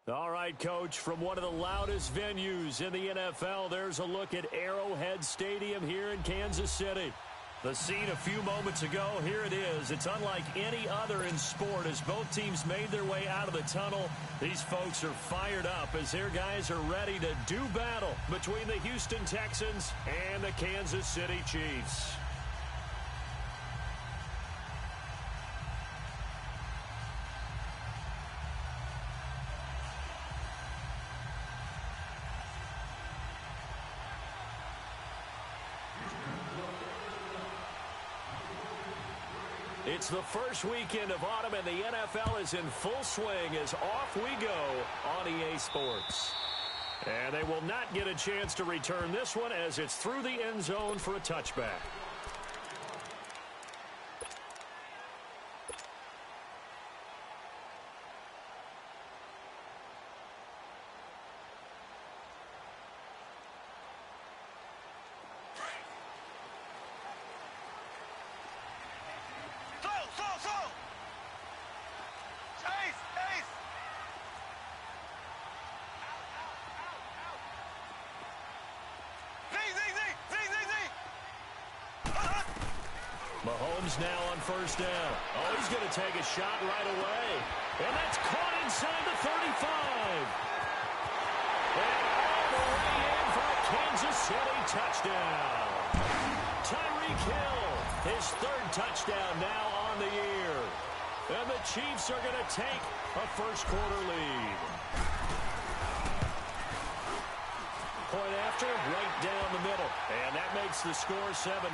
All right, Coach, from one of the loudest venues in the NFL, there's a look at Arrowhead Stadium here in Kansas City. The scene a few moments ago, here it is. It's unlike any other in sport as both teams made their way out of the tunnel. These folks are fired up as their guys are ready to do battle between the Houston Texans and the Kansas City Chiefs. It's the first weekend of autumn, and the NFL is in full swing as off we go on EA Sports. And they will not get a chance to return this one as it's through the end zone for a touchback. Mahomes now on first down. Oh, he's going to take a shot right away. And that's caught inside the 35. And all the way in for a Kansas City touchdown. Tyreek Hill, his third touchdown now on the year. And the Chiefs are going to take a first-quarter lead. Point after, right down the middle. And that makes the score 7-0.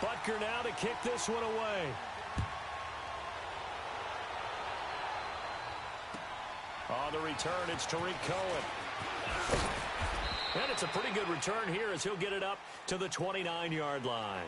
Butker now to kick this one away. On the return, it's Tariq Cohen. And it's a pretty good return here as he'll get it up to the 29-yard line.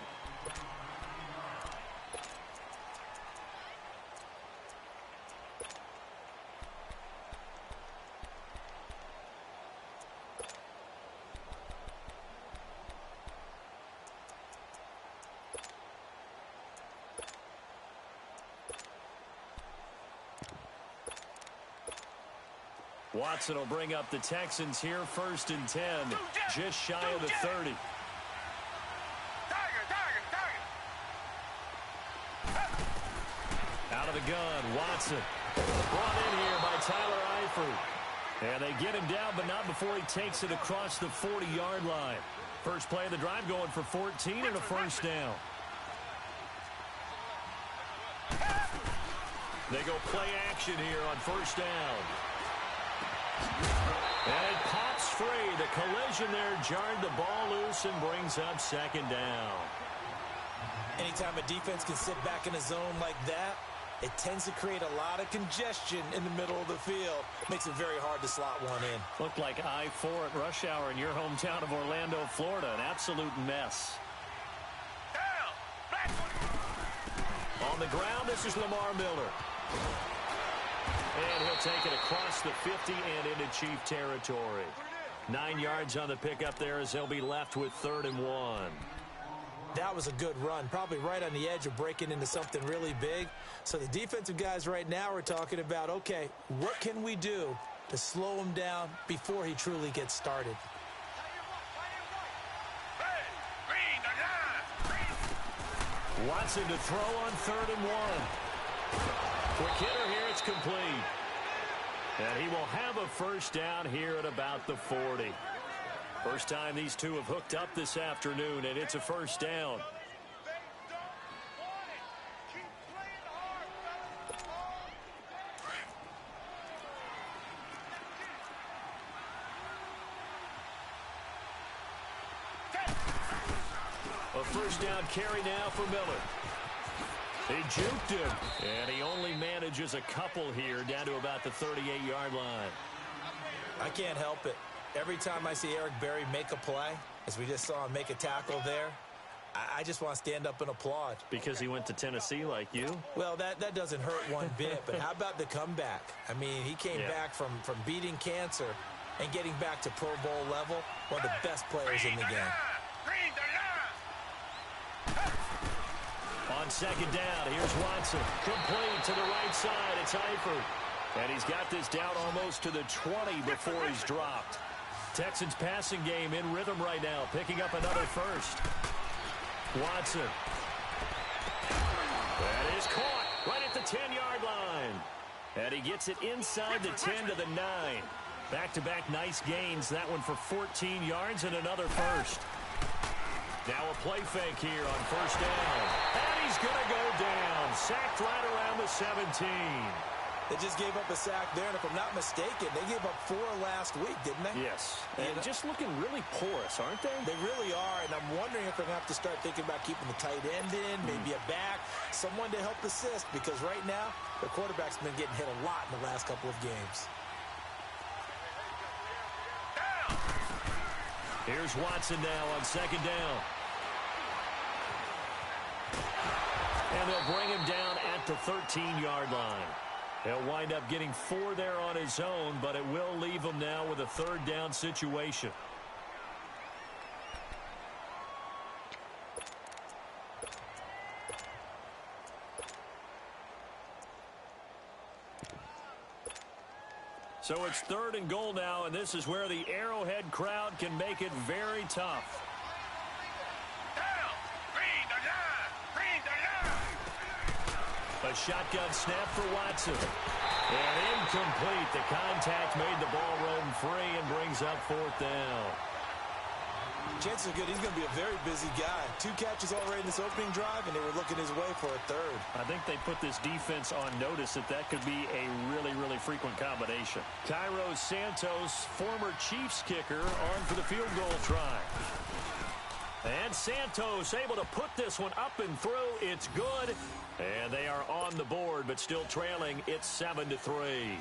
Watson will bring up the Texans here, 1st and 10, just shy of the 30. Out of the gun, Watson. Brought in here by Tyler Eifert. And they get him down, but not before he takes it across the 40-yard line. First play of the drive going for 14 and a first down. They go play action here on first down. And it pops free. The collision there jarred the ball loose and brings up second down. Anytime a defense can sit back in a zone like that, it tends to create a lot of congestion in the middle of the field. Makes it very hard to slot one in. Looked like I-4 at rush hour in your hometown of Orlando, Florida. An absolute mess. On the ground, this is Lamar Miller. And he'll take it across the 50 and into Chief territory. 9 yards on the pickup there as they'll be left with 3rd and 1. That was a good run, probably right on the edge of breaking into something really big. So the defensive guys right now are talking about, okay, what can we do to slow him down before he truly gets started? Watson to throw on 3rd and 1. Quick hitter here, it's complete. And he will have a first down here at about the 40. First time these two have hooked up this afternoon, and it's a first down. A first down carry now for Miller. He juked him, and he only manages a couple here down to about the 38-yard line. I can't help it. Every time I see Eric Berry make a play, as we just saw him make a tackle there, I just want to stand up and applaud. Because he went to Tennessee like you? Well, that doesn't hurt one bit, but how about the comeback? I mean, he came back from beating cancer and getting back to Pro Bowl level, one of the best players in the game. On second down. Here's Watson. Complete to the right side. It's Eifert. And he's got this down almost to the 20 before he's dropped. Texans passing game in rhythm right now, picking up another first. Watson. That is caught right at the 10-yard line. And he gets it inside the 10 to the 9. Back-to-back nice gains. That one for 14 yards and another first. Now a play fake here on first down. And he's going to go down. Sacked right around the 17. They just gave up a sack there, and if I'm not mistaken, they gave up 4 last week, didn't they? Yes. And just looking really porous, aren't they? They really are, and I'm wondering if they're going to have to start thinking about keeping the tight end in, maybe a back, someone to help assist, because right now, their quarterback's been getting hit a lot in the last couple of games. Here's Watson now on second down. And they'll bring him down at the 13-yard line. He'll wind up getting 4 there on his own, but it will leave him now with a third down situation. So it's 3rd and goal now, and this is where the Arrowhead crowd can make it very tough. A shotgun snap for Watson. And incomplete. The contact made the ball roam free and brings up 4th down. Chances are good he's going to be a very busy guy. 2 catches already in this opening drive, and they were looking his way for a 3rd. I think they put this defense on notice that could be a really, really frequent combination. Cairo Santos, former Chiefs kicker, on for the field goal try. And Santos able to put this one up and through. It's good. And they are on the board, but still trailing. It's 7-3.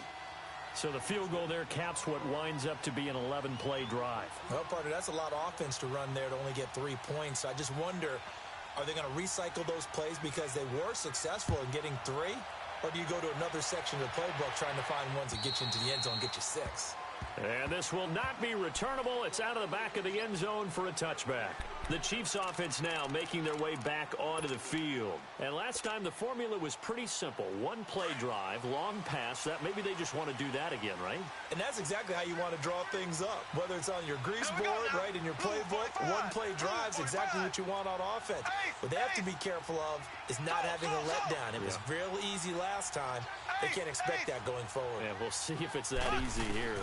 So the field goal there caps what winds up to be an 11-play drive. Well, partner, that's a lot of offense to run there to only get 3 points. I just wonder, are they going to recycle those plays because they were successful in getting 3? Or do you go to another section of the playbook trying to find ones that get you into the end zone and get you 6? And this will not be returnable. It's out of the back of the end zone for a touchback. The Chiefs offense now making their way back onto the field. And last time the formula was pretty simple. 1-play drive, long pass. That maybe they just want to do that again, right? And that's exactly how you want to draw things up. Whether it's on your grease board, right, in your playbook, 1-play drive's exactly what you want on offense. What they have to be careful of is not having a letdown. It was real easy last time. They can't expect that going forward. Yeah, we'll see if it's that easy here.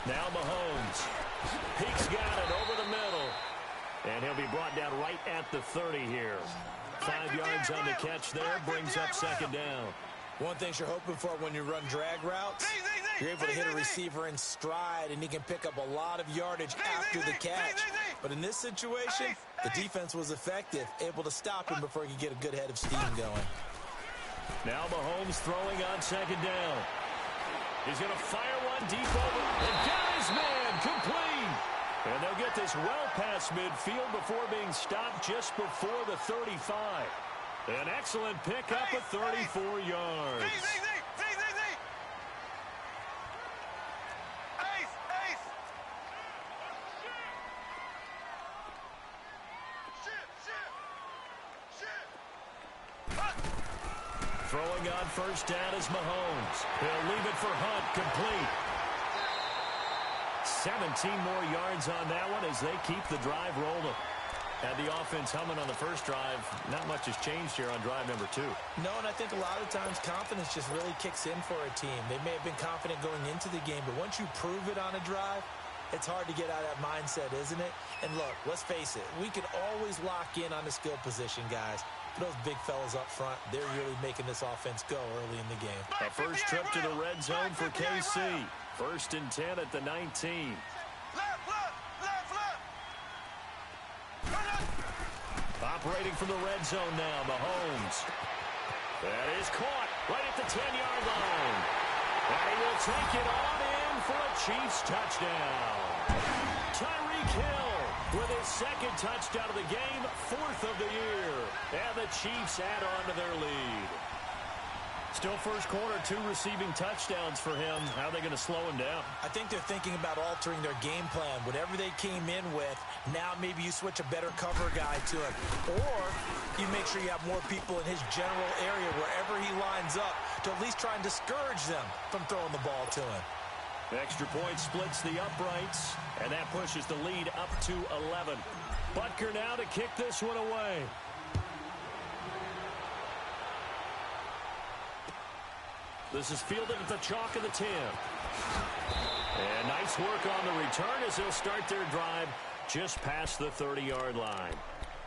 Now Mahomes. Peek's got it over the middle. And he'll be brought down right at the 30 here. 5 yards on the catch there. Brings up second down. One thing you're hoping for when you run drag routes, you're able to hit a receiver in stride, and he can pick up a lot of yardage after the catch. But in this situation, the defense was effective, able to stop him before he could get a good head of steam going. Now Mahomes throwing on second down. He's going to fire one deep over. And got his man complete. And they'll get this well past midfield before being stopped just before the 35. An excellent pickup of 34 yards. Throwing on first down is Mahomes. He'll leave it for Hunt, complete. 17 more yards on that one as they keep the drive rolling. Had the offense humming on the first drive. Not much has changed here on drive number 2. No, and I think a lot of times confidence just really kicks in for a team. They may have been confident going into the game, but once you prove it on a drive, it's hard to get out of that mindset, isn't it? And look, let's face it, we can always lock in on the skill position, guys. Those big fellas up front, they're really making this offense go early in the game. A first trip to the red zone for KC. 1st and 10 at the 19. Operating from the red zone now, Mahomes. That is caught right at the 10-yard line. And he will take it on in for a Chiefs touchdown. Tyreek Hill with his 2nd touchdown of the game, 4th of the year. And the Chiefs add on to their lead. Still first quarter, 2 receiving touchdowns for him. How are they going to slow him down? I think they're thinking about altering their game plan. Whatever they came in with, now maybe you switch a better cover guy to him. Or you make sure you have more people in his general area wherever he lines up to at least try and discourage them from throwing the ball to him. Extra point splits the uprights, and that pushes the lead up to 11. Butker now to kick this one away. This is fielded at the chalk of the 10. And nice work on the return as they'll start their drive just past the 30-yard line.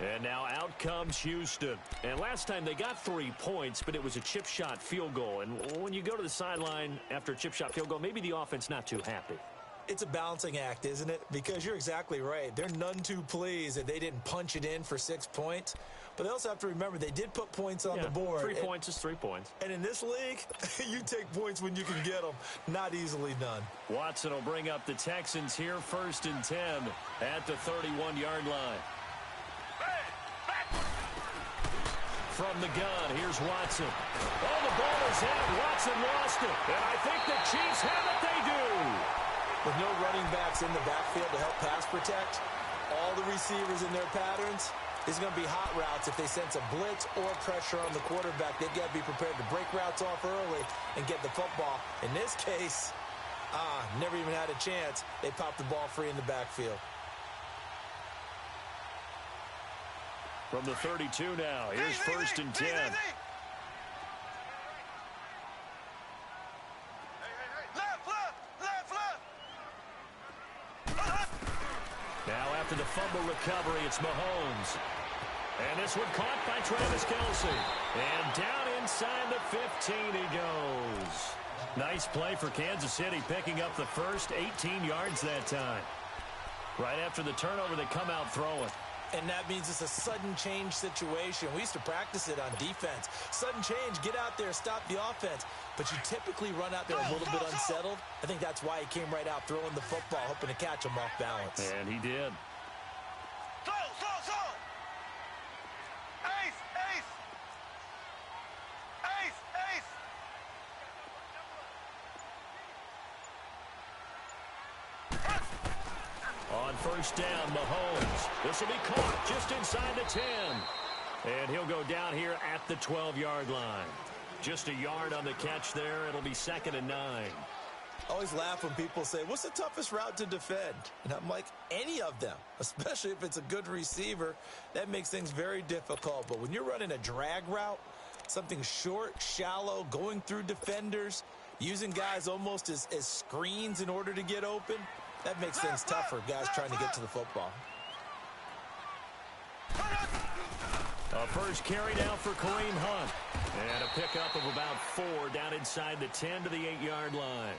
And now out comes Houston. And last time they got 3 points, but it was a chip shot field goal. And when you go to the sideline after a chip shot field goal, maybe the offense not too happy. It's a balancing act, isn't it? Because you're exactly right. They're none too pleased that they didn't punch it in for 6 points. But they also have to remember they did put points on the board. 3 points is 3 points. And in this league, you take points when you can get them. Not easily done. Watson will bring up the Texans here, 1st and 10 at the 31-yard line. From the gun, here's Watson. Oh, the ball is out. Watson lost it. And I think the Chiefs have it. They do. With no running backs in the backfield to help pass protect, all the receivers in their patterns, it's going to be hot routes if they sense a blitz or pressure on the quarterback. They've got to be prepared to break routes off early and get the football. In this case, never even had a chance. They popped the ball free in the backfield. From the 32 now, here's 1st and 10. Now after the fumble recovery, it's Mahomes. And this one caught by Travis Kelce. And down inside the 15 he goes. Nice play for Kansas City, picking up the first 18 yards that time. Right after the turnover, they come out throwing. And that means it's a sudden change situation. We used to practice it on defense. Sudden change, get out there, stop the offense. But you typically run out there a little bit unsettled. I think that's why he came right out throwing the football, hoping to catch him off balance. And he did. On 1st down, Mahomes. This will be caught just inside the 10. And he'll go down here at the 12-yard line. Just a yard on the catch there. It'll be 2nd and 9. I always laugh when people say, what's the toughest route to defend? And I'm like, any of them, especially if it's a good receiver. That makes things very difficult. But when you're running a drag route, something short, shallow, going through defenders, using guys almost as screens in order to get open, that makes things tougher, guys trying to get to the football. A first carry down for Kareem Hunt. And a pickup of about 4 down inside the 10 to the 8-yard line.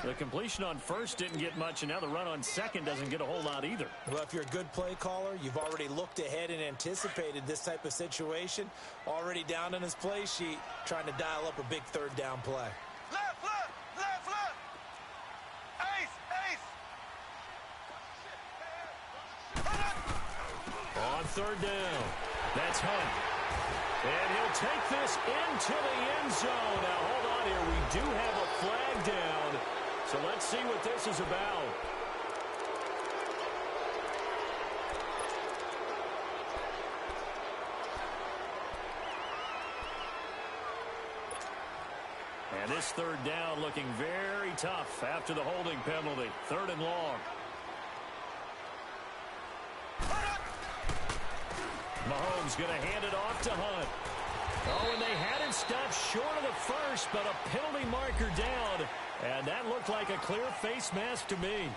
The completion on 1st didn't get much, and now the run on 2nd doesn't get a whole lot either. Well, if you're a good play caller, you've already looked ahead and anticipated this type of situation. Already down on his play sheet, trying to dial up a big 3rd down play. On 3rd down, that's Hunt. And he'll take this into the end zone. Now, hold on here. We do have a flag down. So let's see what this is about. And this 3rd down looking very tough after the holding penalty. 3rd and long. Mahomes going to hand it off to Hunt. Oh, and they had it stopped short of the 1st, but a penalty marker down. And that looked like a clear face mask to me.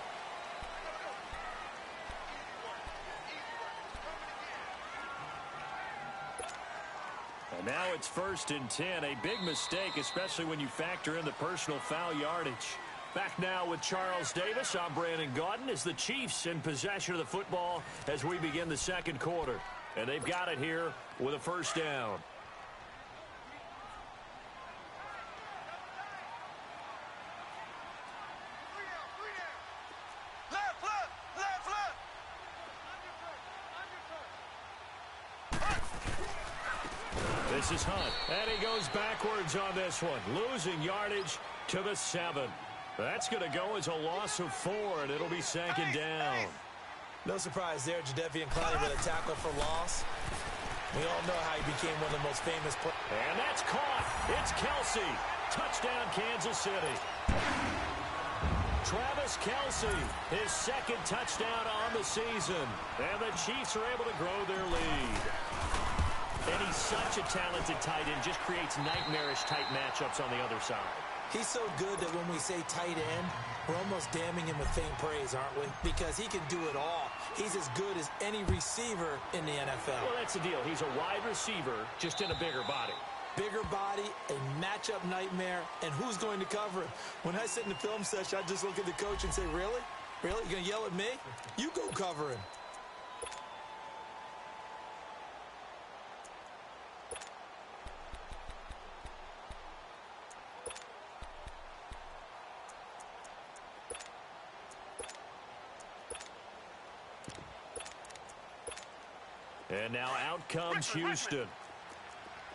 And now it's 1st and 10. A big mistake, especially when you factor in the personal foul yardage. Back now with Charles Davis. I'm Brandon Gaudin as the Chiefs in possession of the football as we begin the 2nd quarter. And they've got it here with a 1st down. This is Hunt, and he goes backwards on this one, losing yardage to the 7. That's going to go as a loss of 4, and it'll be second down. No surprise there, Jadeveon Clowney with a tackle for loss. We all know how he became one of the most famous players. And that's caught. It's Kelsey. Touchdown, Kansas City. Travis Kelsey, his second touchdown on the season. And the Chiefs are able to grow their lead. And he's such a talented tight end, just creates nightmarish tight matchups on the other side. He's so good that when we say tight end, we're almost damning him with faint praise, aren't we? Because he can do it all. He's as good as any receiver in the NFL. Well, that's the deal. He's a wide receiver, just in a bigger body. Bigger body, a matchup nightmare, and who's going to cover him? When I sit in the film session, I just look at the coach and say, really? Really? You're going to yell at me? You go cover him. And now out comes Houston.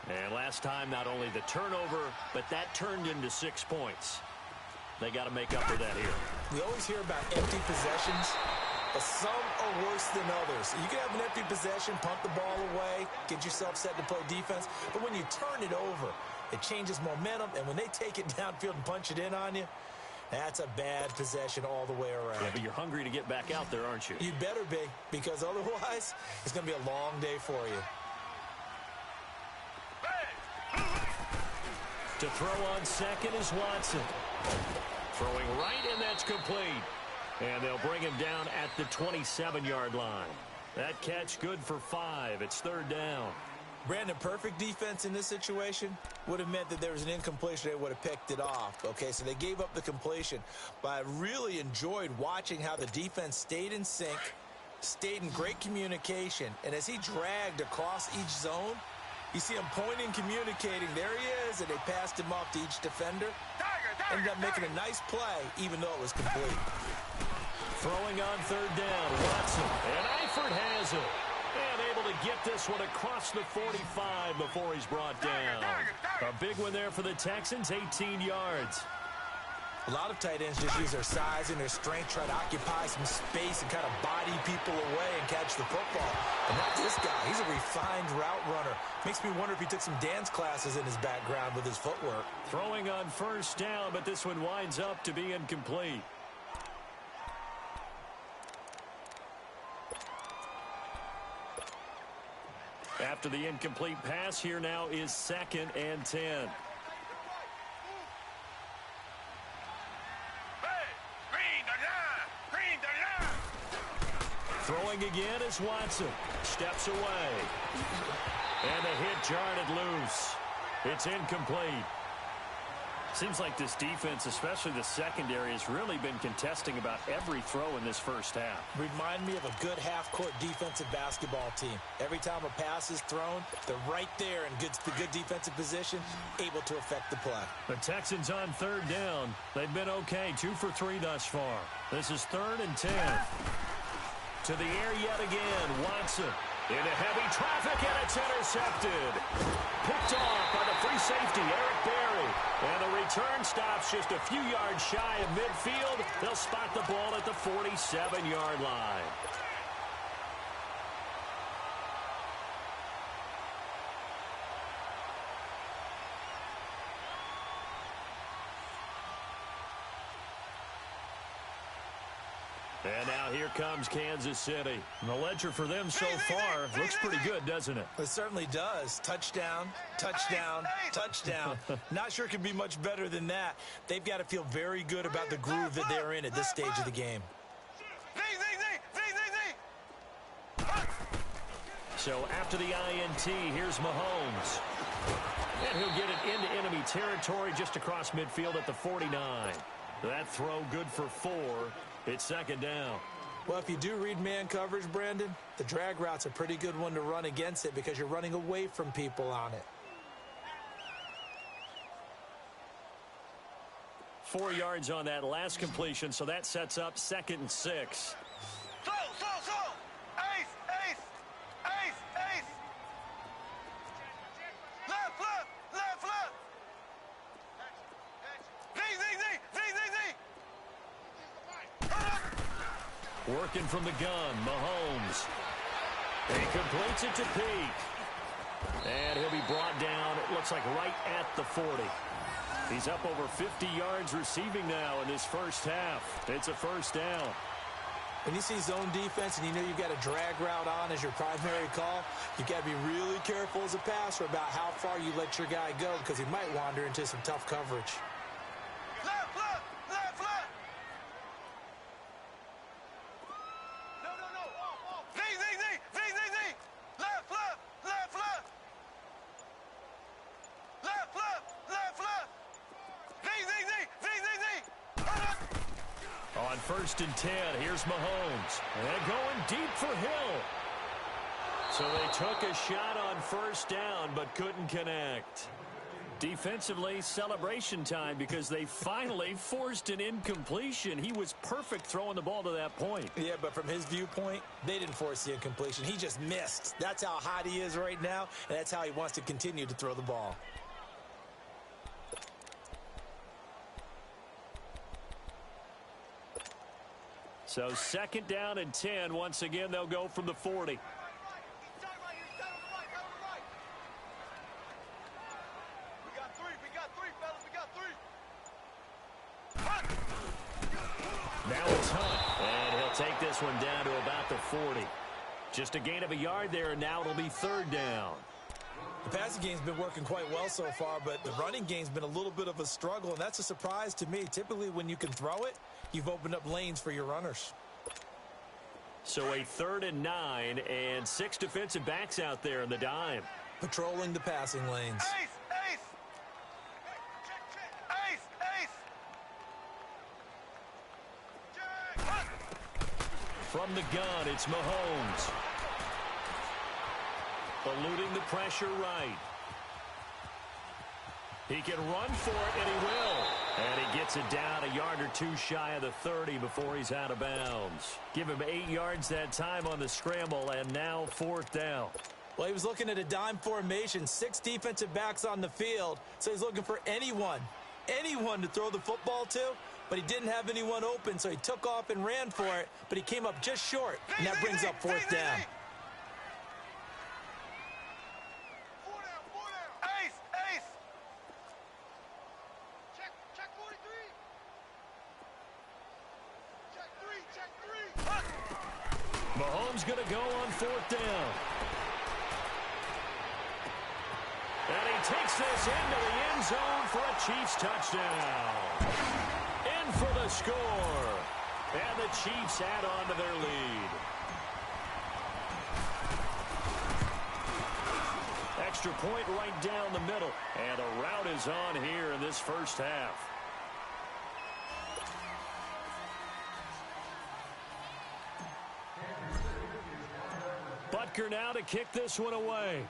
And last time, not only the turnover, but that turned into 6 points. They got to make up for that here. We always hear about empty possessions, but some are worse than others. You can have an empty possession, punt the ball away, get yourself set to play defense, but when you turn it over, it changes momentum, and when they take it downfield and punch it in on you, that's a bad possession all the way around. Yeah, but you're hungry to get back out there, aren't you? You better be, because otherwise, it's going to be a long day for you. To throw on second is Watson. Throwing right, and that's complete. And they'll bring him down at the 27-yard line. That catch good for 5. It's third down. Brandon, perfect defense in this situation would have meant that there was an incompletion. They would have picked it off. Okay, so they gave up the completion. But I really enjoyed watching how the defense stayed in sync, stayed in great communication. And as he dragged across each zone, you see him pointing, communicating. There he is, and they passed him off to each defender. Ended up making a nice play, even though it was complete. Throwing on third down, Watson. And Eifert has it. And able to get this one across the 45 before he's brought down. A big one there for the Texans, 18 yards. A lot of tight ends just use their size and their strength, try to occupy some space and kind of body people away and catch the football. But not this guy. He's a refined route runner. Makes me wonder if he took some dance classes in his background with his footwork. Throwing on first down, but this one winds up to be incomplete. After the incomplete pass, here now is 2nd and 10. Throwing again is Watson. Steps away. And the hit jarred it loose. It's incomplete. Seems like this defense, especially the secondary, has really been contesting about every throw in this first half. Remind me of a good half-court defensive basketball team. Every time a pass is thrown, they're right there in good defensive position, able to affect the play. The Texans on third down. They've been okay, 2 for 3 thus far. This is 3rd and 10. To the air yet again, Watson. Into heavy traffic, and it's intercepted. Picked off by the free safety, Eric Berry. And the return stops just a few yards shy of midfield. They'll spot the ball at the 47-yard line. And now here comes Kansas City. And the ledger for them so far looks pretty good, doesn't it? It certainly does. Touchdown, touchdown, touchdown. Not sure it can be much better than that. They've got to feel very good about the groove that they're in at this stage of the game. So after the INT, here's Mahomes. And he'll get it into enemy territory just across midfield at the 49. That throw good for 4. It's 2nd down. Well, if you do read man coverage, Brandon, the drag route's a pretty good one to run against it because you're running away from people on it. 4 yards on that last completion, so that sets up 2nd and 6. Ace! Working from the gun, Mahomes. He completes it to Peak. And he'll be brought down, it looks like right at the 40. He's up over 50 yards receiving now in this first half. It's a first down. When you see zone defense and you know you've got a drag route on as your primary call, you've got to be really careful as a passer about how far you let your guy go because he might wander into some tough coverage. Left, left, left, left. No. Off. Z. Left, left, left, left. Left. Z. On 1st and 10, here's Mahomes. And going deep for Hill. So they took a shot on 1st down, but couldn't connect. Defensively, celebration time because they finally forced an incompletion. He was perfect throwing the ball to that point. Yeah, but from his viewpoint, they didn't force the incompletion. He just missed. That's how hot he is right now, and that's how he wants to continue to throw the ball. So 2nd down and 10. Once again, they'll go from the 40. Now it's Hunt, and he'll take this one down to about the 40. Just a gain of a yard there, and now it'll be 3rd down. The passing game's been working quite well so far, but the running game's been a little bit of a struggle, and that's a surprise to me. Typically, when you can throw it, you've opened up lanes for your runners. So a 3rd and 9, and 6 defensive backs out there in the dime. Patrolling the passing lanes. Ace. From the gun, it's Mahomes. Eluding the pressure right. He can run for it, and he will. And he gets it down a yard or two shy of the 30 before he's out of bounds. Give him 8 yards that time on the scramble, and now 4th down. Well, he was looking at a dime formation, 6 defensive backs on the field, so he's looking for anyone to throw the football to, but he didn't have anyone open, so he took off and ran for it, but he came up just short, and that brings up 4th down. Ace. Check 43. Check 3. Mahomes going to go on 4th down. And he takes this into the end zone for a Chiefs touchdown. In for the score. And the Chiefs add on to their lead. Extra point right down the middle. And the rout is on here in this first half. Butker now to kick this one away.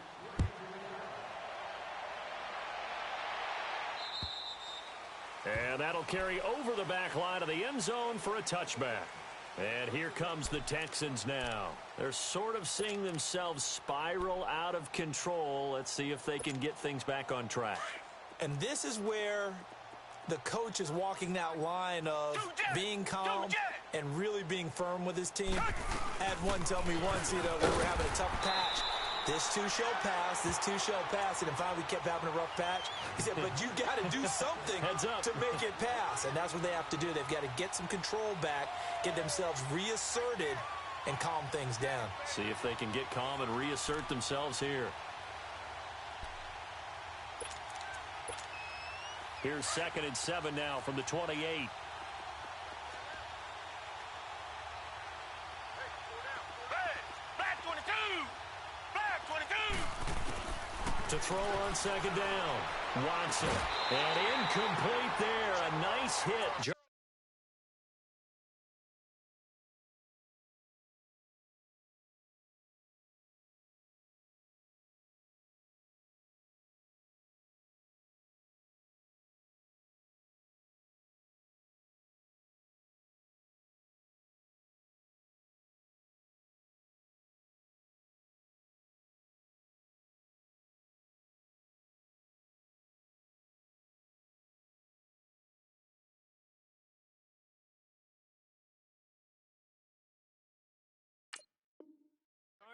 And that'll carry over the back line of the end zone for a touchback. And here comes the Texans now. They're sort of seeing themselves spiral out of control. Let's see if they can get things back on track. And this is where the coach is walking that line of being calm and really being firm with his team. I had one tell me once, we were having a tough patch. This too shall pass, and then finally we kept having a rough patch. He said, but you got to do something to make it pass, and that's what they have to do. They've got to get some control back, get themselves reasserted, and calm things down. See if they can get calm and reassert themselves here. Here's 2nd and 7 now from the 28. To throw on 2nd down. Watson. And incomplete there. A nice hit.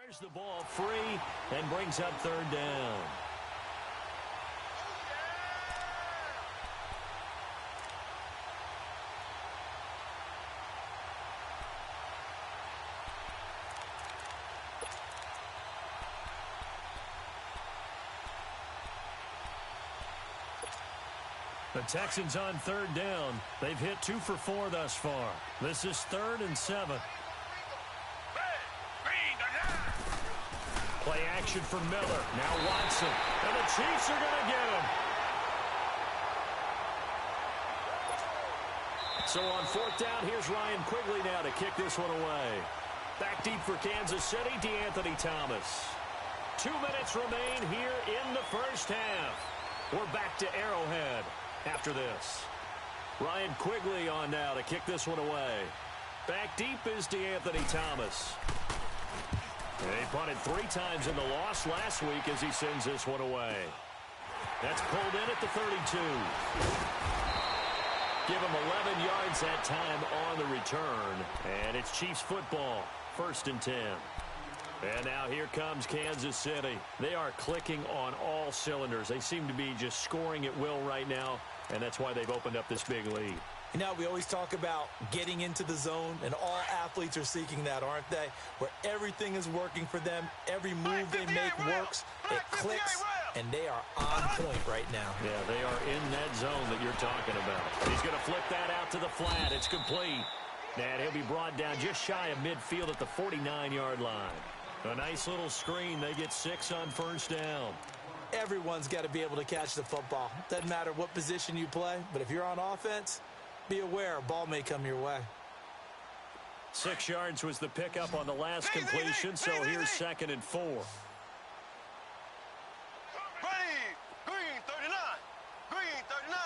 Fires the ball free and brings up third down. The Texans on third down. They've hit 2 for 4 thus far. This is 3rd and 7. Play action for Miller. Now Watson. And the Chiefs are going to get him. So on 4th down, here's Ryan Quigley now to kick this one away. Back deep for Kansas City, DeAnthony Thomas. 2 minutes remain here in the first half. We're back to Arrowhead after this. Ryan Quigley on now to kick this one away. Back deep is DeAnthony Thomas. He punted 3 times in the loss last week as he sends this one away. That's pulled in at the 32. Give him 11 yards that time on the return. And it's Chiefs football, 1st and 10. And now here comes Kansas City. They are clicking on all cylinders. They seem to be just scoring at will right now, and that's why they've opened up this big lead. You know, we always talk about getting into the zone, and all athletes are seeking that, aren't they? Where everything is working for them, every move they make works, it clicks, and they are on point right now. Yeah, they are in that zone that you're talking about. He's going to flip that out to the flat. It's complete. And he'll be brought down just shy of midfield at the 49-yard line. A nice little screen. They get 6 on 1st down. Everyone's got to be able to catch the football. Doesn't matter what position you play, but if you're on offense, be aware a ball may come your way. 6 yards was the pickup on the last completion, so here's 2nd and 4. Green 39. Green 39.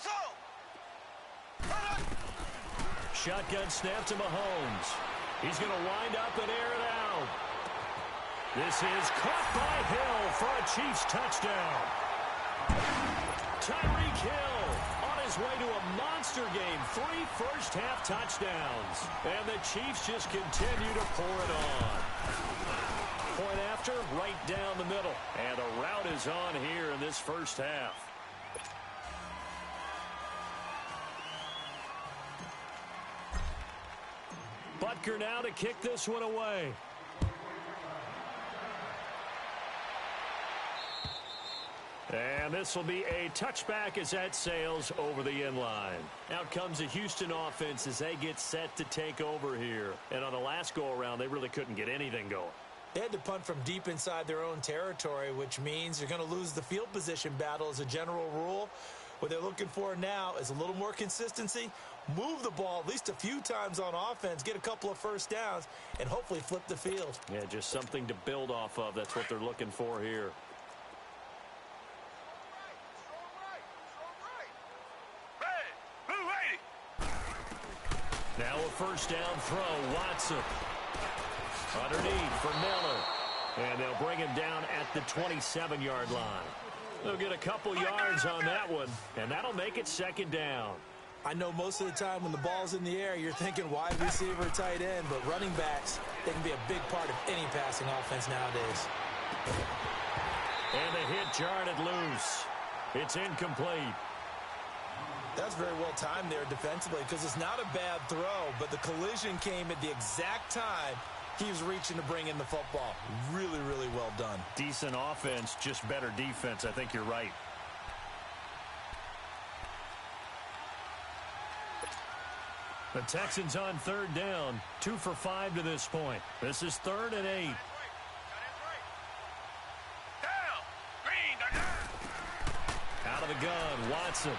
Slow. Shotgun snap to Mahomes. He's going to wind up and air it out. This is caught by Hill for a Chiefs touchdown. Tyreek Hill on his way to a monster game. 3 first-half touchdowns. And the Chiefs just continue to pour it on. Point after, right down the middle. And the route is on here in this first half. Butker now to kick this one away. And this will be a touchback as that sails over the end line. Out comes the Houston offense as they get set to take over here. And on the last go-around, they really couldn't get anything going. They had to punt from deep inside their own territory, which means you're going to lose the field position battle as a general rule. What they're looking for now is a little more consistency, move the ball at least a few times on offense, get a couple of first downs, and hopefully flip the field. Yeah, just something to build off of. That's what they're looking for here. Now a first down throw, Watson. Underneath for Miller. And they'll bring him down at the 27-yard line. They'll get a couple yards on that one, and that'll make it 2nd down. I know most of the time when the ball's in the air, you're thinking wide receiver, tight end, but running backs, they can be a big part of any passing offense nowadays. And the hit jarred loose. It's incomplete. That's very well timed there defensively because it's not a bad throw, but the collision came at the exact time he was reaching to bring in the football. Really, really well done. Decent offense, just better defense. I think you're right. The Texans on 3rd down, 2 for 5 to this point. This is 3rd and 8. Out of the gun, Watson.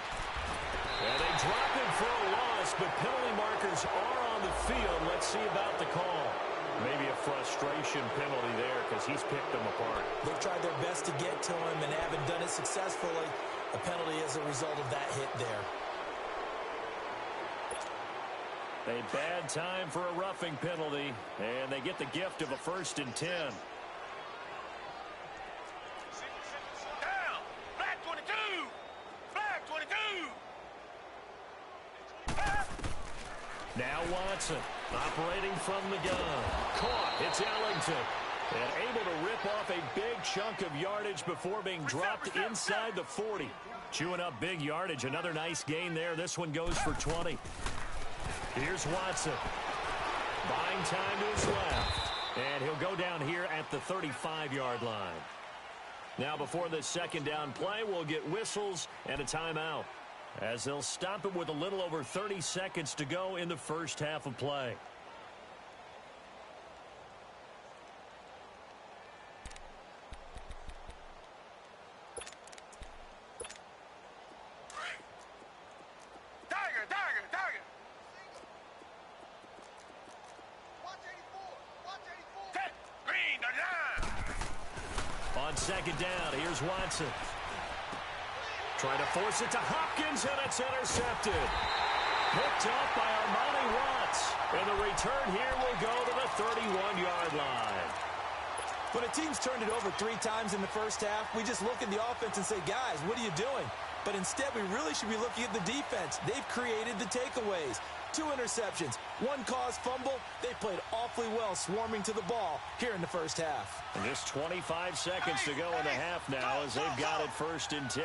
And they drop him for a loss, but penalty markers are on the field. Let's see about the call. Maybe a frustration penalty there because he's picked them apart. They've tried their best to get to him and haven't done it successfully. A penalty as a result of that hit there. A bad time for a roughing penalty, and they get the gift of a 1st and 10. Down. Flag 22. Flag 22. Now Watson operating from the gun. Caught. It's Ellington. And able to rip off a big chunk of yardage before being dropped inside the 40. Chewing up big yardage. Another nice gain there. This one goes for 20. Here's Watson. Buying time to his left. And he'll go down here at the 35-yard line. Now before this second down play, we'll get whistles and a timeout, as they'll stop it with a little over 30 seconds to go in the first half of play. Tiger, Tiger, Tiger. Watch 84. Green, 39. On second down, here's Watson. Trying to force it to Hopkins, and it's intercepted. Picked off by Armani Watts. And the return here will go to the 31-yard line. When a team's turned it over 3 times in the first half, we just look at the offense and say, guys, what are you doing? But instead, we really should be looking at the defense. They've created the takeaways. 2 interceptions, 1 caused fumble. They played awfully well swarming to the ball here in the first half. And just 25 seconds to go in the half now as they've got it first and 10.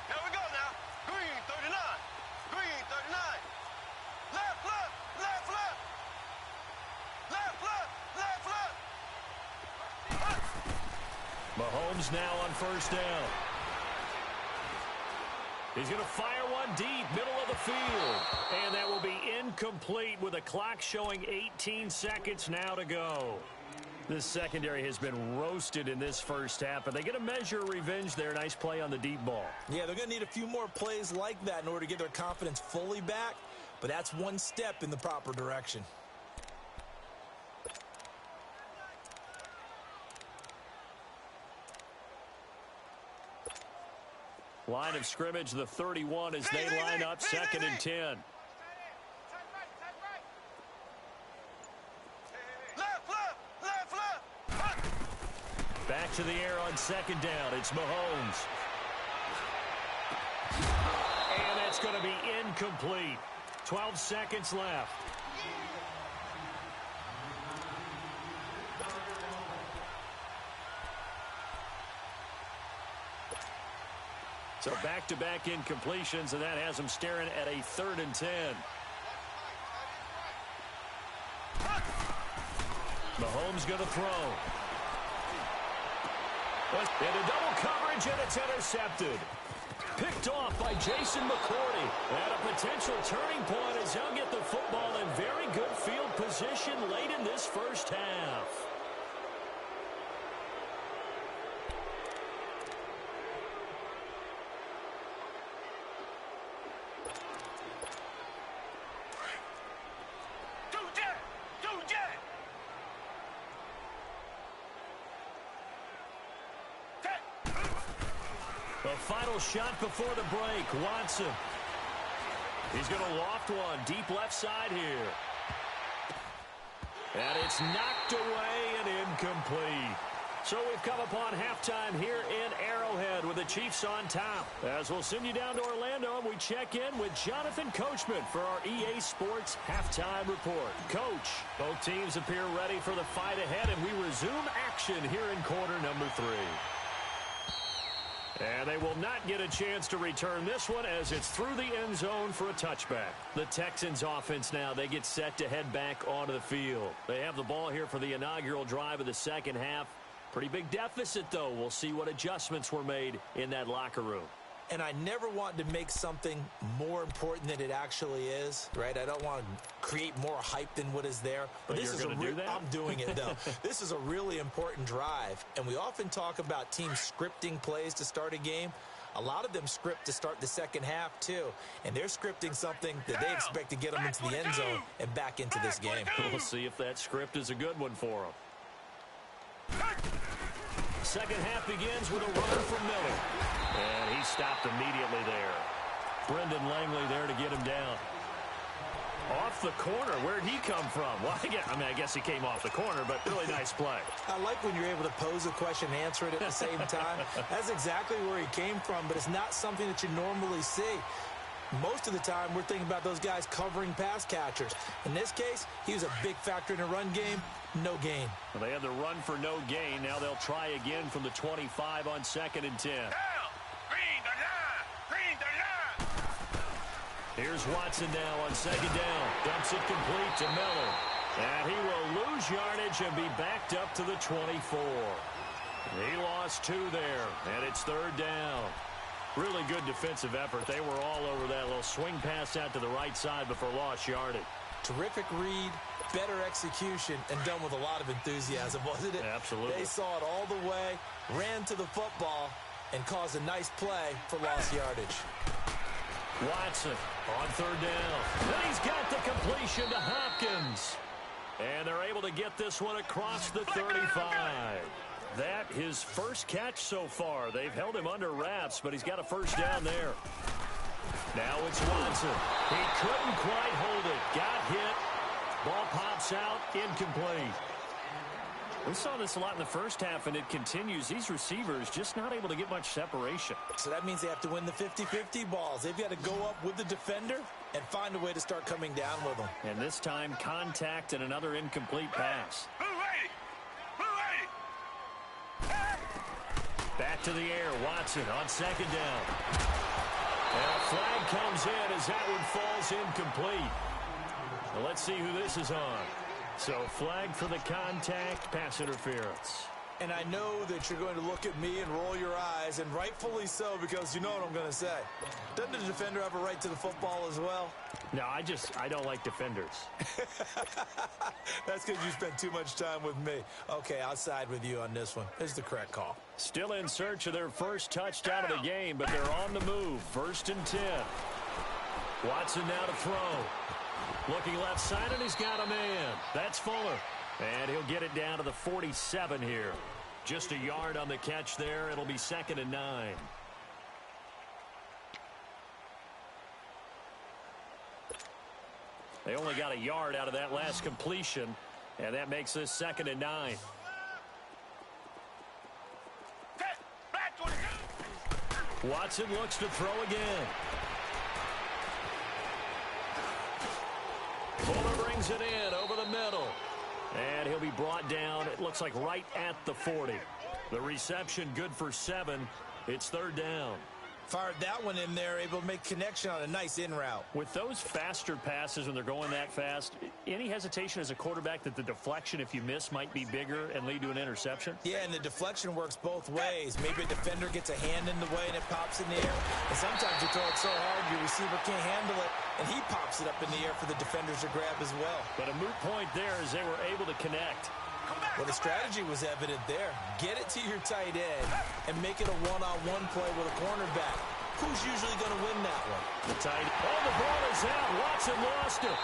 Here we go now. Green, 39. Green, 39. Left, left, left, left. Left, left, left, left. Mahomes now on first down. He's going to fire one deep, middle of the field. And that will be incomplete with the clock showing 18 seconds now to go. This secondary has been roasted in this first half, but they get a measure of revenge there. Nice play on the deep ball. Yeah, they're going to need a few more plays like that in order to get their confidence fully back, but that's one step in the proper direction. Line of scrimmage, the 31, as they line up second and 10. Left, left, left, left. Back to the air on second down. It's Mahomes. And that's going to be incomplete. 12 seconds left. So back-to-back incompletions, and that has them staring at a 3rd and 10. Mahomes going to throw. Into double coverage, and it's intercepted. Picked off by Jason McCourty. At a potential turning point as he'll get the football in very good field position late in this first half. The final shot before the break, Watson. He's going to loft one deep left side here. And it's knocked away and incomplete. So we've come upon halftime here in Arrowhead with the Chiefs on top. As we'll send you down to Orlando, and we check in with Jonathan Coachman for our EA Sports Halftime Report. Coach, both teams appear ready for the fight ahead, and we resume action here in quarter number 3. And they will not get a chance to return this one as it's through the end zone for a touchback. The Texans offense now, they get set to head back onto the field. They have the ball here for the inaugural drive of the second half. Pretty big deficit, though. We'll see what adjustments were made in that locker room. And I never want to make something more important than it actually is, right? I don't want to create more hype than what is there. But this is going to do that? I'm doing it, though. This is a really important drive. And we often talk about teams scripting plays to start a game. A lot of them script to start the second half, too. And they're scripting something that they expect to get them into the end zone and back into this game. We'll see if that script is a good one for them. Second half begins with a run from Miller. And he stopped immediately there. Brendan Langley there to get him down. Off the corner. Where'd he come from? Well, I guess he came off the corner, but really nice play. I like when you're able to pose a question and answer it at the same time. That's exactly where he came from, but it's not something that you normally see. Most of the time, we're thinking about those guys covering pass catchers. In this case, he was a big factor in the run game. No gain. Well, they had the run for no gain. Now they'll try again from the 25 on 2nd and 10. Green the line! Green the line! Here's Watson now on 2nd down. Dumps it complete to Miller. And he will lose yardage and be backed up to the 24. He lost 2 there, and it's 3rd down. Really good defensive effort. They were all over that little swing pass out to the right side before lost yardage. Terrific read, better execution, and done with a lot of enthusiasm, wasn't it? Absolutely. They saw it all the way, ran to the football, and caused a nice play for lost yardage. Watson on 3rd down. Then he's got the completion to Hopkins. And they're able to get this one across the 35. That his first catch so far. They've held him under wraps, but he's got a first down there. Now it's Watson. He couldn't quite hold it. Got hit. Ball pops out. Incomplete. We saw this a lot in the first half, and it continues. These receivers just not able to get much separation. So that means they have to win the 50-50 balls. They've got to go up with the defender and find a way to start coming down with them. And this time, contact and another incomplete pass. Back to the air. Watson on 2nd down. And a flag comes in as that one falls incomplete. Well, let's see who this is on. So flag for the contact, pass interference. And I know that you're going to look at me and roll your eyes, and rightfully so, because you know what I'm going to say. Doesn't the defender have a right to the football as well? No, I don't like defenders. That's because you spent too much time with me. Okay, I'll side with you on this one. This is the correct call. Still in search of their first touchdown of the game, but they're on the move. 1st and 10. Watson now to throw. Looking left side, and he's got a man. That's Fuller. And he'll get it down to the 47 here. Just a yard on the catch there. It'll be 2nd and 9. They only got a yard out of that last completion, and that makes this 2nd and 9. Watson looks to throw again. Fuller brings it in over the middle. And he'll be brought down, it looks like right at the 40. The reception good for 7. It's 3rd down. Fired that one in there, able to make connection on a nice in route. With those faster passes when they're going that fast, any hesitation as a quarterback that the deflection, if you miss, might be bigger and lead to an interception? Yeah, and the deflection works both ways. Maybe a defender gets a hand in the way and it pops in the air. And sometimes you throw it so hard your receiver can't handle it, and he pops it up in the air for the defenders to grab as well. But a moot point there as they were able to connect. Well, the strategy was evident there. Get it to your tight end and make it a one-on-one play with a cornerback. Who's usually going to win that one? The tight end. Oh, the ball is out. Watson lost it.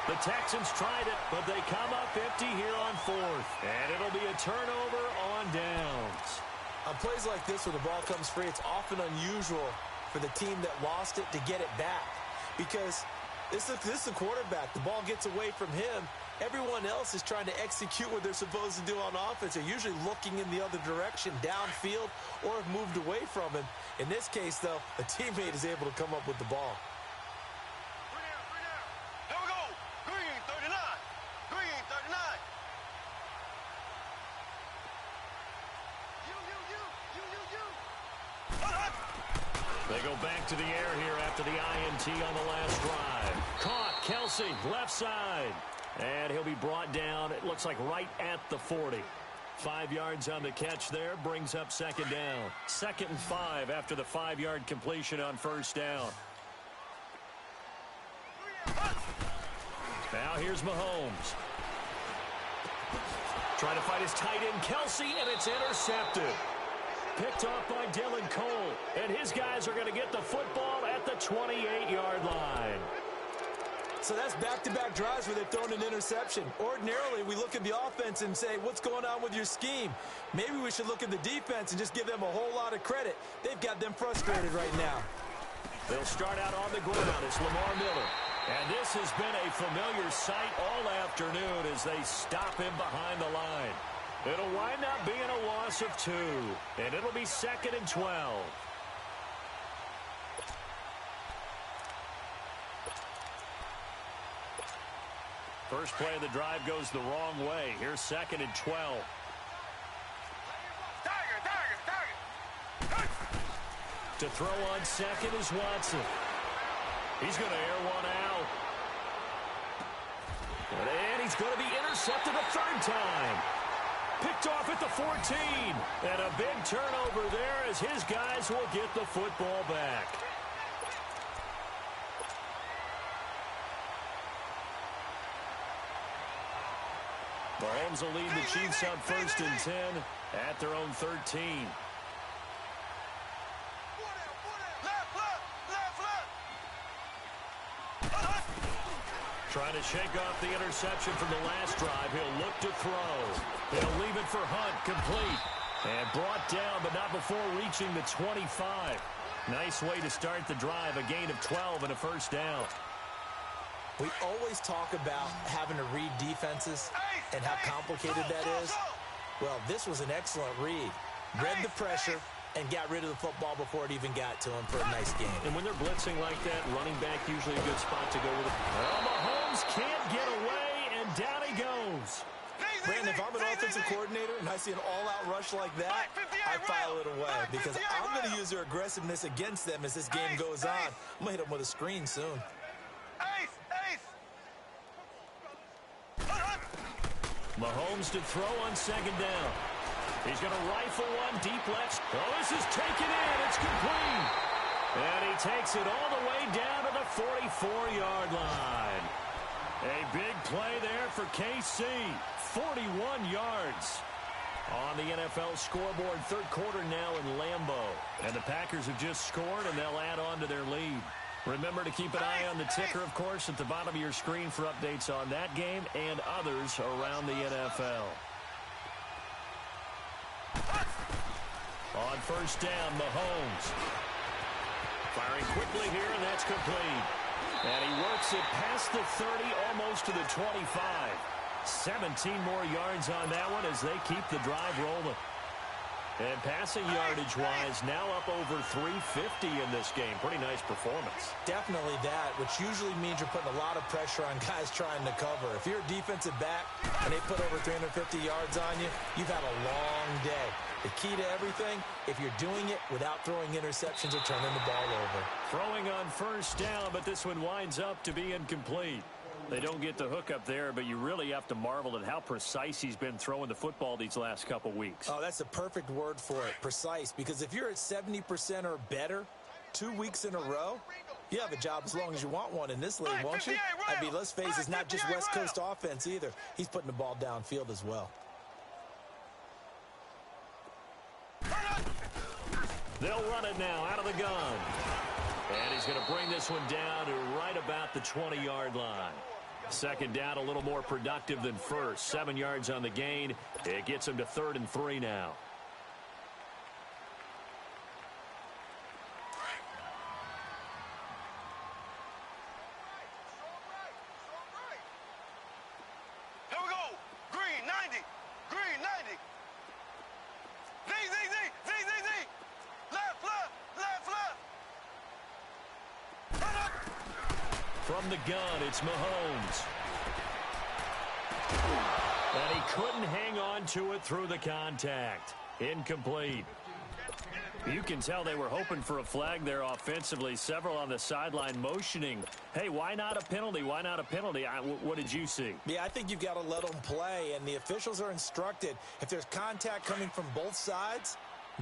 The Texans tried it, but they come up empty here on 4th. And it'll be a turnover on downs. On plays like this where the ball comes free, it's often unusual for the team that lost it to get it back. Because this is the quarterback. The ball gets away from him. Everyone else is trying to execute what they're supposed to do on offense. They're usually looking in the other direction, downfield, or have moved away from him. In this case, though, a teammate is able to come up with the ball. Here we go. Green 39. Green 39. They go back to the air here after the INT on the last drive. Caught. Kelsey, left side. And he'll be brought down, it looks like right at the 40. 5 yards on the catch there, brings up 2nd down. 2nd and 5 after the 5-yard completion on 1st down. Now here's Mahomes. Trying to fight his tight end, Kelsey, and it's intercepted. Picked off by Dylan Cole. And his guys are going to get the football at the 28-yard line. So that's back-to-back drives where they've thrown an interception. Ordinarily, we look at the offense and say, what's going on with your scheme? Maybe we should look at the defense and just give them a whole lot of credit. They've got them frustrated right now. They'll start out on the ground. It's Lamar Miller. And this has been a familiar sight all afternoon as they stop him behind the line. It'll wind up being a loss of 2. And it'll be 2nd and 12. First play of the drive goes the wrong way. Here's 2nd and 12. To throw on second is Watson. He's going to air one out. And he's going to be intercepted a third time. Picked off at the 14. And a big turnover there as his guys will get the football back. Mahomes will lead the Chiefs up 1st and 10 at their own 13. Trying to shake off the interception from the last drive. He'll look to throw. He'll leave it for Hunt, complete. And brought down, but not before reaching the 25. Nice way to start the drive, a gain of 12 and a first down. We always talk about having to read defenses and how complicated that is. Well, this was an excellent read. Read the pressure and got rid of the football before it even got to him for a nice game. And when they're blitzing like that, running back usually a good spot to go with it. Well, Mahomes can't get away, and down he goes. Brandon, if I'm an offensive coordinator and I see an all-out rush like that, I file it away because I'm going to use their aggressiveness against them as this game goes on. I'm going to hit them with a screen soon. Mahomes to throw on 2nd down. He's going to rifle one deep left. Oh, this is taken in. It's complete. And he takes it all the way down to the 44-yard line. A big play there for KC. 41 yards on the NFL scoreboard. 3rd quarter now in Lambeau. And the Packers have just scored, and they'll add on to their lead. Remember to keep an eye on the ticker, of course, at the bottom of your screen for updates on that game and others around the NFL. On 1st down, Mahomes. Firing quickly here, and that's complete. And he works it past the 30, almost to the 25. 17 more yards on that one as they keep the drive rolling. And passing yardage-wise, now up over 350 in this game. Pretty nice performance. Definitely that, which usually means you're putting a lot of pressure on guys trying to cover. If you're a defensive back and they put over 350 yards on you, you've had a long day. The key to everything, if you're doing it without throwing interceptions or turning the ball over. Throwing on 1st down, but this one winds up to be incomplete. They don't get the hook up there, but you really have to marvel at how precise he's been throwing the football these last couple weeks. Oh, that's the perfect word for it, precise, because if you're at 70% or better 2 weeks in a row, you have a job as long as you want one in this league, won't you? I mean, let's face it, it's not just West Coast offense either. He's putting the ball downfield as well. They'll run it now out of the gun. And he's going to bring this one down to right about the 20-yard line. 2nd down, a little more productive than first. 7 yards on the gain. It gets him to 3rd and 3 now. Here we go. Green 90. Green 90. Z. Left. From the gun, it's Mahomes. And he couldn't hang on to it through the contact. Incomplete. You can tell they were hoping for a flag there offensively. Several on the sideline motioning. Hey, why not a penalty? Why not a penalty? What did you see? Yeah, I think you've got to let them play, and the officials are instructed. If there's contact coming from both sides,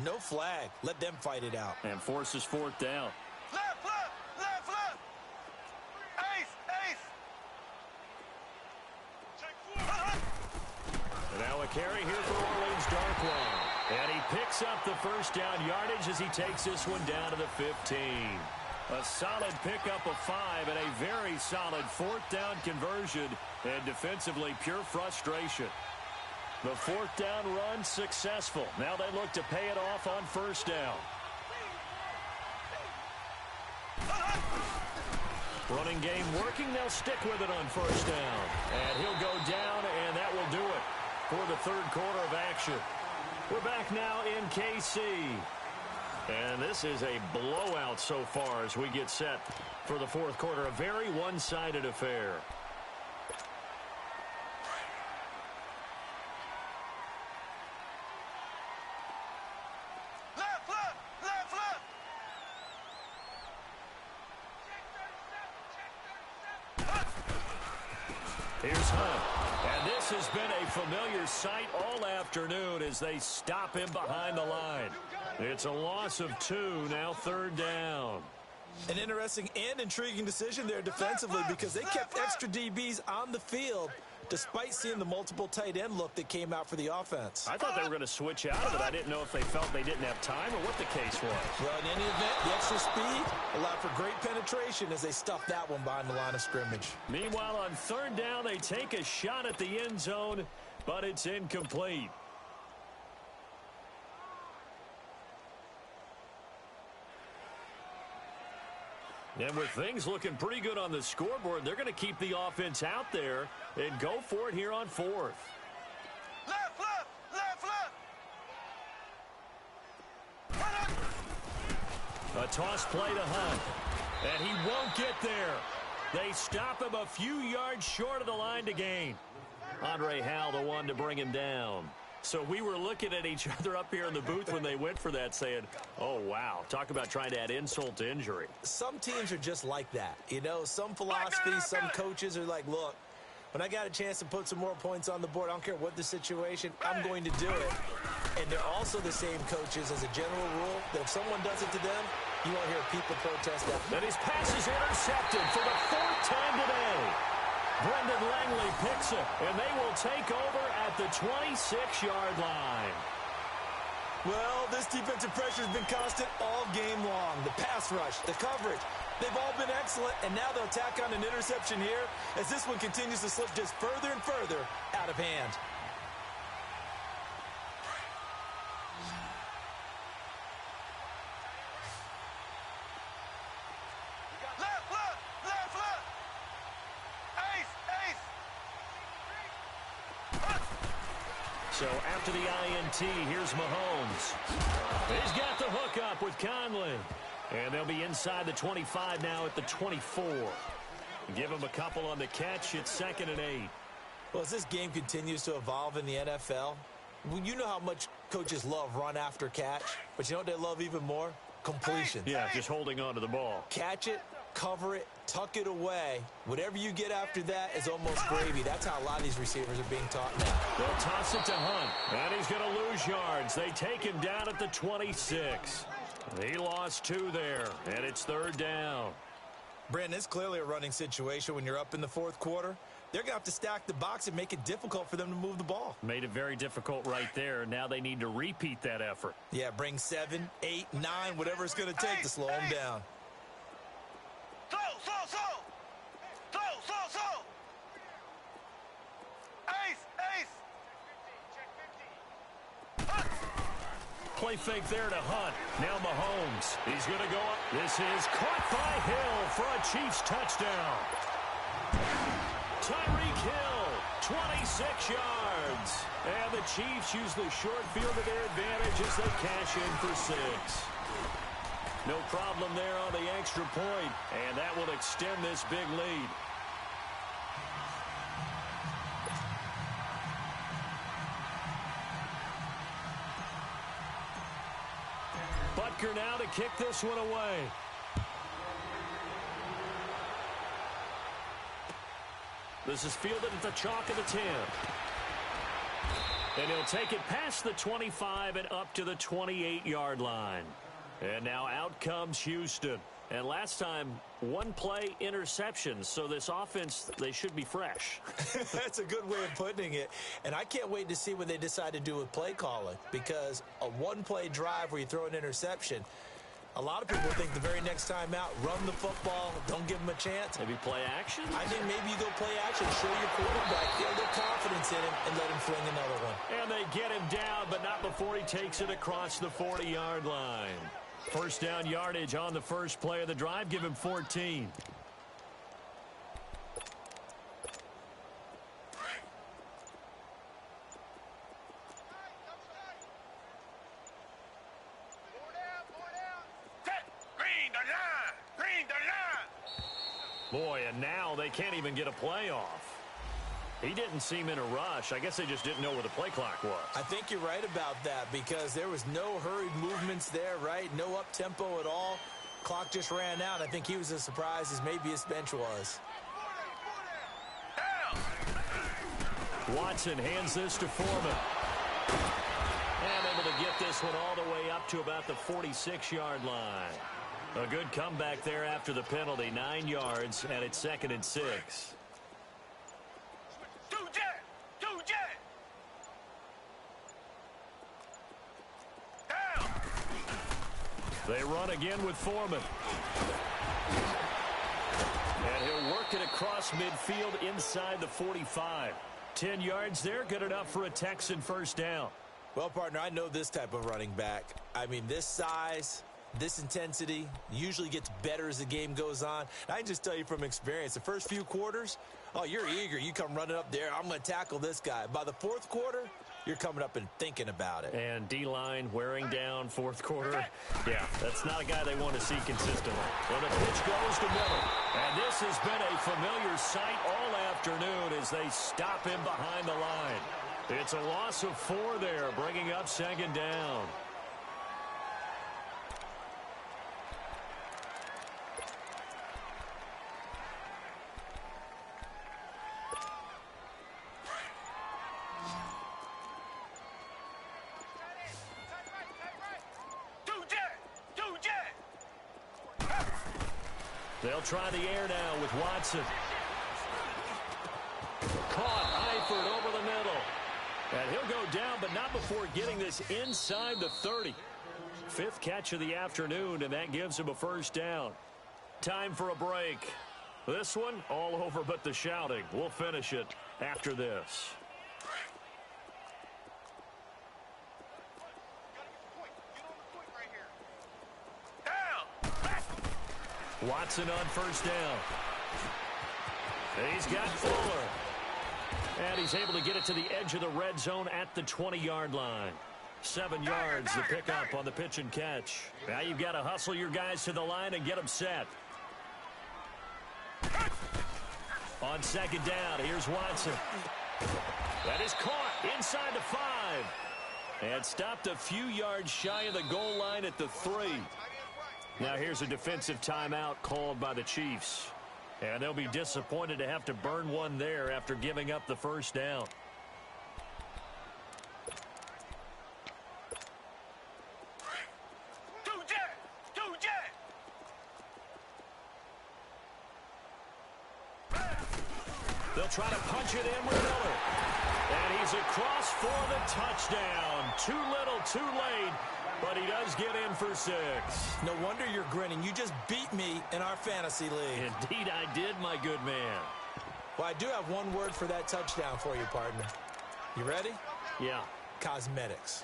no flag. Let them fight it out. And forces 4th down. Left. Now a carry here for Orleans Darkwa. And he picks up the 1st down yardage as he takes this one down to the 15. A solid pickup of 5 and a very solid 4th down conversion. And defensively, pure frustration. The 4th down run successful. Now they look to pay it off on 1st down. Running game working. They'll stick with it on 1st down. And he'll go down, and that will do it for the 3rd quarter of action. We're back now in KC. And this is a blowout so far as we get set for the 4th quarter. A very one-sided affair. Here's Hunt. And this has been a familiar sight all afternoon as they stop him behind the line. It's a loss of 2, now 3rd down. An interesting and intriguing decision there defensively because they kept extra DBs on the field despite seeing the multiple tight end look that came out for the offense. I thought they were going to switch out of it. I didn't know if they felt they didn't have time or what the case was. Well, in any event, the extra speed allowed for great penetration as they stuffed that one behind the line of scrimmage. Meanwhile, on 3rd down, they take a shot at the end zone, but it's incomplete. And with things looking pretty good on the scoreboard, they're going to keep the offense out there and go for it here on 4th. Left, left, left, left. A toss play to Hunt. And he won't get there. They stop him a few yards short of the line to gain. Andre Howell, the one to bring him down. So we were looking at each other up here in the booth when they went for that saying, oh, wow, talk about trying to add insult to injury. Some teams are just like that. You know, some philosophies, some coaches are like, look, when I got a chance to put some more points on the board, I don't care what the situation, I'm going to do it. And they're also the same coaches as a general rule that if someone does it to them, you won't hear people protest that. And his pass is intercepted for the 4th time today. Brendan Langley picks it, and they will take over at the 26-yard line. Well, this defensive pressure has been constant all game long. The pass rush, the coverage, they've all been excellent, and now they'll tack on an interception here as this one continues to slip just further and further out of hand. So after the INT, here's Mahomes. He's got the hook up with Conley. And they'll be inside the 25 now at the 24. Give him a couple on the catch. It's 2nd and 8. Well, as this game continues to evolve in the NFL, you know how much coaches love run after catch, but you know what they love even more? Completion. Yeah, just holding on to the ball. Catch it, cover it, tuck it away. Whatever you get after that is almost gravy. That's how a lot of these receivers are being taught now. They'll toss it to Hunt, and he's going to lose yards. They take him down at the 26. He lost 2 there, and it's 3rd down. Brandon, it's clearly a running situation when you're up in the 4th quarter. They're going to have to stack the box and make it difficult for them to move the ball. Made it very difficult right there. Now they need to repeat that effort. Yeah, bring 7, 8, 9, whatever it's going to take to slow them down. Play fake there to Hunt. Now Mahomes. He's going to go up. This is caught by Hill for a Chiefs touchdown. Tyreek Hill, 26 yards. And the Chiefs use the short field to their advantage as they cash in for 6. No problem there on the extra point, and that will extend this big lead. Butker now to kick this one away. This is fielded at the chalk of the 10. And he'll take it past the 25 and up to the 28-yard line. And now out comes Houston. And last time, 1 play interception. So this offense, they should be fresh. That's a good way of putting it. And I can't wait to see what they decide to do with play calling. Because a 1-play drive where you throw an interception, a lot of people think the very next time out, run the football, don't give them a chance. Maybe play action? I think maybe you go play action, show your quarterback, build their confidence in him, and let him fling another one. And they get him down, but not before he takes it across the 40-yard line. First down yardage on the first play of the drive. Give him 14. Boy, and now they can't even get a play off. He didn't seem in a rush. I guess they just didn't know where the play clock was. I think you're right about that because there was no hurried movements there, right? No up-tempo at all. Clock just ran out. I think he was as surprised as maybe his bench was. Down! Watson hands this to Foreman. And able to get this one all the way up to about the 46-yard line. A good comeback there after the penalty. 9 yards, and it's 2nd and 6. They run again with Foreman. And he'll work it across midfield inside the 45. 10 yards there, good enough for a Texan first down. Well, partner, I know this type of running back. I mean, this size, this intensity usually gets better as the game goes on. And I can just tell you from experience, the first few quarters, oh, you're eager. You come running up there, I'm going to tackle this guy. By the fourth quarter, you're coming up and thinking about it. And D-line wearing down fourth quarter. Yeah, that's not a guy they want to see consistently. Well, the pitch goes to Miller. And this has been a familiar sight all afternoon as they stop him behind the line. It's a loss of 4 there, bringing up 2nd down. They'll try the air now with Watson. Caught Eifert over the middle. And he'll go down, but not before getting this inside the 30. 5th catch of the afternoon, and that gives him a first down. Time for a break. This one, all over but the shouting. We'll finish it after this. Watson on first down. He's got Fuller. And he's able to get it to the edge of the red zone at the 20-yard line. 7 yards to pick up on the pitch and catch. Now you've got to hustle your guys to the line and get them set. On 2nd down, here's Watson. That is caught inside the 5. And stopped a few yards shy of the goal line at the 3. Now here's a defensive timeout called by the Chiefs. And they'll be disappointed to have to burn one there after giving up the first down. They'll try to punch it in with Miller. And he's across for the touchdown. Too little, too late. But he does get in for 6. No wonder you're grinning. You just beat me in our fantasy league. Indeed I did, my good man. Well, I do have one word for that touchdown for you, partner. You ready? Yeah. Cosmetics.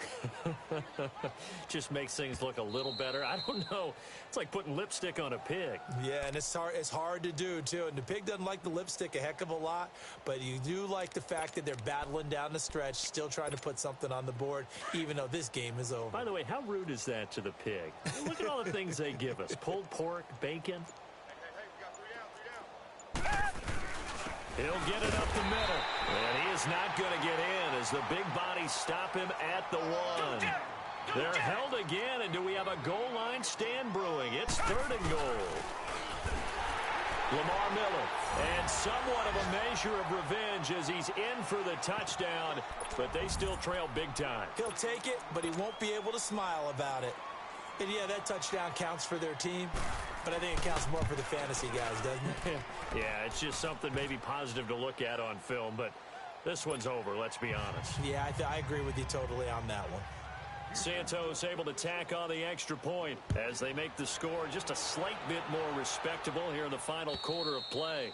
Just makes things look a little better. I don't know. It's like putting lipstick on a pig. Yeah, and it's hard to do, too. And the pig doesn't like the lipstick a heck of a lot, but you do like the fact that they're battling down the stretch, still trying to put something on the board, even though this game is over. By the way, how rude is that to the pig? Look at all the things they give us. Pulled pork, bacon. He'll get it up the middle. And he is not going to get in as the big bodies stop him at the 1. They're held again, and do we have a goal line stand brewing? It's 3rd and goal. Lamar Miller, and somewhat of a measure of revenge as he's in for the touchdown, but they still trail big time. He'll take it, but he won't be able to smile about it. And yeah, that touchdown counts for their team, but I think it counts more for the fantasy guys, doesn't it? Yeah, it's just something maybe positive to look at on film, but this one's over, let's be honest. Yeah, I agree with you totally on that one. Santos able to tack on the extra point as they make the score just a slight bit more respectable here in the final quarter of play.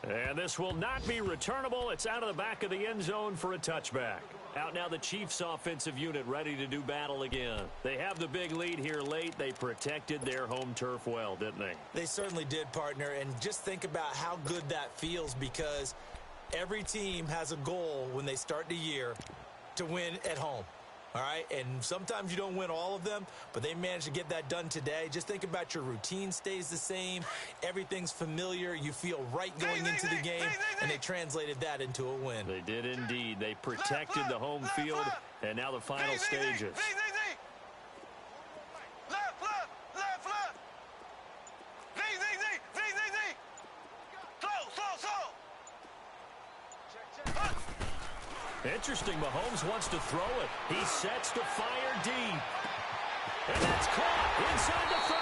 And this will not be returnable. It's out of the back of the end zone for a touchback. Out now the Chiefs offensive unit ready to do battle again. They have the big lead here late. They protected their home turf well, didn't they? They certainly did, partner. And just think about how good that feels, because every team has a goal when they start the year to win at home. All right, and sometimes you don't win all of them, but they managed to get that done today. Just think about your routine stays the same. Everything's familiar. You feel right going into the game, and they translated that into a win. They did indeed. They protected the home field, and now the final stages. Interesting, Mahomes wants to throw it. He sets to fire deep. And that's caught inside the 30.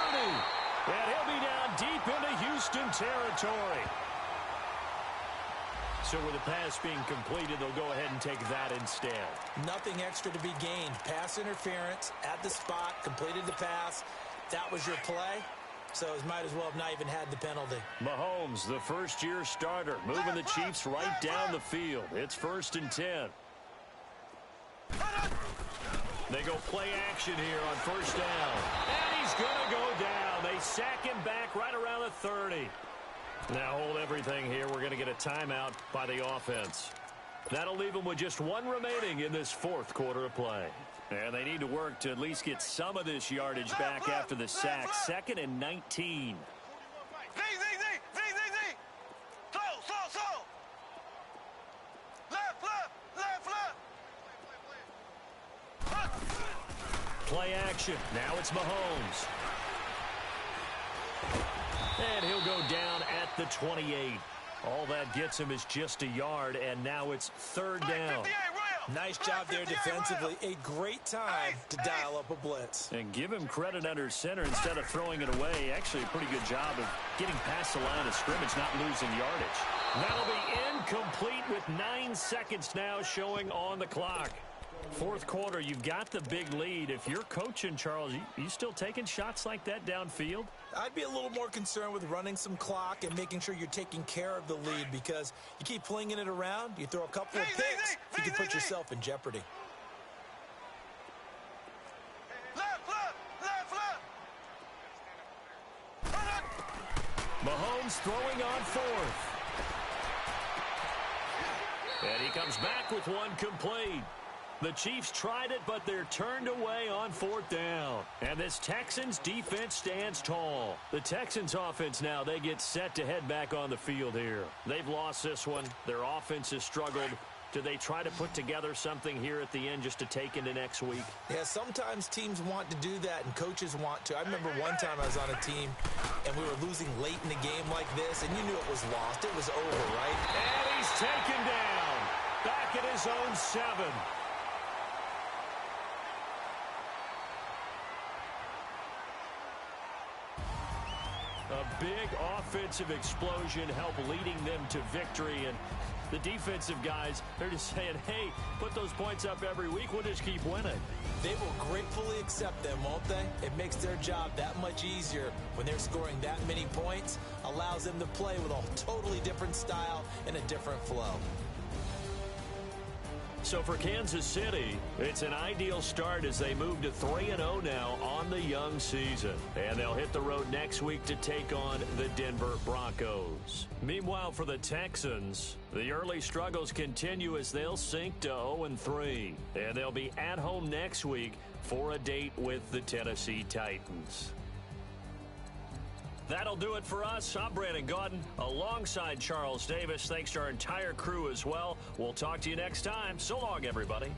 And he'll be down deep into Houston territory. So with the pass being completed, they'll go ahead and take that instead. Nothing extra to be gained. Pass interference at the spot, completed the pass. That was your play. So he might as well have not even had the penalty. Mahomes, the first-year starter, moving the Chiefs right down the field. It's 1st and 10. They go play action here on 1st down. And he's going to go down. They sack him back right around the 30. Now hold everything here. We're going to get a timeout by the offense. That'll leave them with just one remaining in this 4th quarter of play. And they need to work to at least get some of this yardage back after the sack. 2nd and 19. Play action. Now it's Mahomes. And he'll go down at the 28. All that gets him is just a yard, and now it's 3rd down. Nice job there defensively. A great time to dial up a blitz. And give him credit under center instead of throwing it away. Actually, a pretty good job of getting past the line of scrimmage, not losing yardage. That'll be incomplete with 9 seconds now showing on the clock. 4th quarter, you've got the big lead. If you're coaching, Charles, you still taking shots like that downfield? I'd be a little more concerned with running some clock and making sure you're taking care of the lead, because you keep flinging it around, you throw a couple of picks, you can put yourself in jeopardy. Mahomes throwing on 4th. And he comes back with one complete. The Chiefs tried it, but they're turned away on 4th down. And this Texans defense stands tall. The Texans offense now, they get set to head back on the field here. They've lost this one. Their offense has struggled. Do they try to put together something here at the end just to take into next week? Yeah, sometimes teams want to do that and coaches want to. I remember one time I was on a team and we were losing late in the game like this, and you knew it was lost. It was over, right? And he's taken down. Back at his own 7. A big offensive explosion helped leading them to victory, and the defensive guys, they're just saying, hey, put those points up every week, we'll just keep winning. They will gratefully accept them, won't they? It makes their job that much easier when they're scoring that many points, allows them to play with a totally different style and a different flow. So for Kansas City, it's an ideal start as they move to 3-0 now on the young season. And they'll hit the road next week to take on the Denver Broncos. Meanwhile, for the Texans, the early struggles continue as they'll sink to 0-3. And they'll be at home next week for a date with the Tennessee Titans. That'll do it for us. I'm Brandon Gaudin alongside Charles Davis. Thanks to our entire crew as well. We'll talk to you next time. So long, everybody.